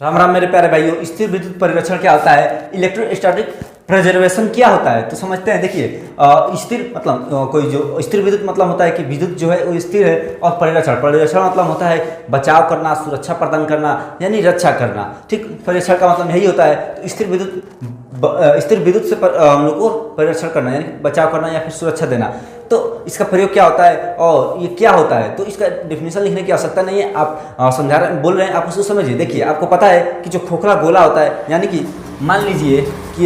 राम राम मेरे प्यारे भाइयों। स्थिर विद्युत परिरक्षण क्या होता है, इलेक्ट्रोस्टैटिक प्रिजर्वेशन क्या होता है, तो समझते हैं। देखिए, स्थिर मतलब कोई जो स्थिर विद्युत मतलब होता है कि विद्युत जो है वो स्थिर है, और परिरक्षण परिरक्षण मतलब होता है बचाव करना, सुरक्षा प्रदान करना, यानी रक्षा करना। ठीक, परिरक्षण का मतलब यही होता है। तो स्थिर विद्युत से हम लोग को परिरक्षण करना यानी बचाव करना या फिर सुरक्षा देना। तो इसका प्रयोग क्या होता है और ये क्या होता है, तो इसका डेफिनेशन लिखने की आवश्यकता नहीं है। आप समझा रहे बोल रहे हैं, आप उसको समझिए। देखिए, आपको पता है कि जो खोखला गोला होता है, यानी कि मान लीजिए कि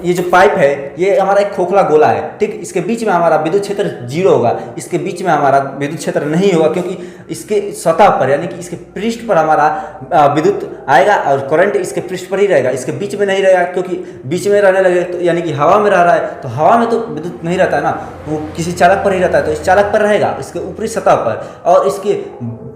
ये जो पाइप है ये हमारा एक खोखला गोला है। ठीक, इसके बीच में हमारा विद्युत क्षेत्र जीरो होगा, इसके बीच में हमारा विद्युत क्षेत्र नहीं होगा, क्योंकि इसके सतह पर यानी कि इसके पृष्ठ पर हमारा विद्युत आएगा और करंट इसके पृष्ठ पर ही रहेगा, इसके बीच में नहीं रहेगा। क्योंकि बीच में रहने लगे तो यानी कि हवा में रह रहा है, तो हवा में तो विद्युत नहीं रहता है ना, वो किसी चालक पर ही रहता है, तो इस चालक पर रहेगा, इसके ऊपरी सतह पर। और इसके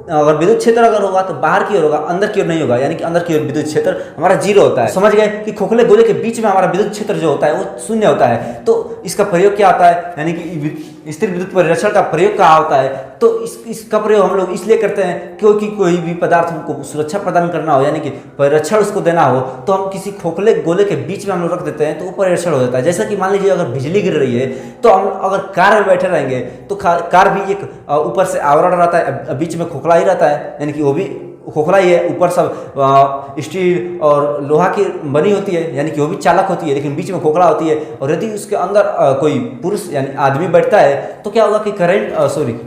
अगर विद्युत क्षेत्र अगर होगा तो बाहर की ओर होगा, अंदर की ओर नहीं होगा, यानी कि अंदर की ओर विद्युत क्षेत्र हमारा जीरो होता है। समझ गए कि खोखले गोले के बीच में हमारा विद्युत क्षेत्र जो होता है वो शून्य होता है। तो इसका प्रयोग क्या होता है, यानी कि स्थिर विद्युत परिरक्षण का प्रयोग क्या होता है, तो इसका प्रयोग हम लोग इसलिए करते हैं क्योंकि कोई भी पदार्थ हमको सुरक्षा प्रदान करना हो, यानी कि परिरक्षण उसको देना हो, तो हम किसी खोखले गोले के बीच में हम लोग रख देते हैं, तो वो परिरक्षण हो जाता है। जैसा कि मान लीजिए अगर बिजली गिर रही है, तो हम अगर कार में बैठे रहेंगे तो कार भी एक ऊपर से आवरण रहता है, बीच में खोखला ही रहता है, यानी कि वो भी खोखला ही है। ऊपर सब स्टील और लोहा की बनी होती है, यानी कि वो भी चालक होती है, लेकिन बीच में खोखला होती है। और यदि उसके अंदर कोई पुरुष यानी आदमी बैठता है, तो क्या होगा कि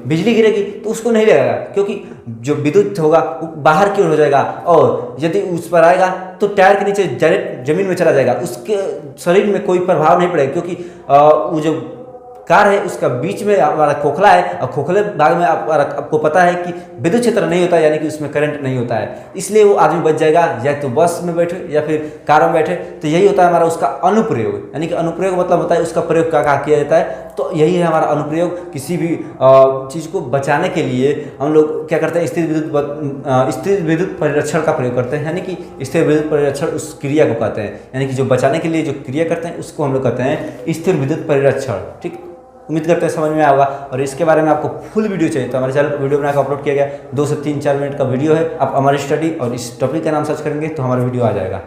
बिजली गिरेगी तो उसको नहीं लगेगा, क्योंकि जो विद्युत होगा वो बाहर की ओर हो जाएगा, और यदि उस पर आएगा तो टायर के नीचे डायरेक्ट जमीन में चला जाएगा, उसके शरीर में कोई प्रभाव नहीं पड़ेगा, क्योंकि वो जो कार है उसका बीच में हमारा खोखला है, और खोखले भाग में आपको पता है कि विद्युत क्षेत्र नहीं होता है, यानी कि उसमें करंट नहीं होता है, इसलिए वो आदमी बच जाएगा, या तो बस में बैठे या फिर कार में बैठे। तो यही होता है हमारा उसका अनुप्रयोग, यानी कि अनुप्रयोग मतलब होता है उसका प्रयोग क्या किया जाता है। तो यही है हमारा अनुप्रयोग। किसी भी चीज़ को बचाने के लिए हम लोग क्या करते हैं, स्थिर विद्युत परिरक्षण का प्रयोग करते हैं, यानी कि स्थिर विद्युत परिरक्षण उस क्रिया को कहते हैं, यानी कि जो बचाने के लिए जो क्रिया करते हैं उसको हम लोग कहते हैं स्थिर विद्युत परिरक्षण। ठीक, उम्मीद करते हैं समझ में आया होगा। और इसके बारे में आपको फुल वीडियो चाहिए तो हमारे चैनल पर वीडियो बनाकर अपलोड किया गया, 2 से 3-4 मिनट का वीडियो है। आप हमारी स्टडी और इस टॉपिक का नाम सर्च करेंगे तो हमारा वीडियो आ जाएगा।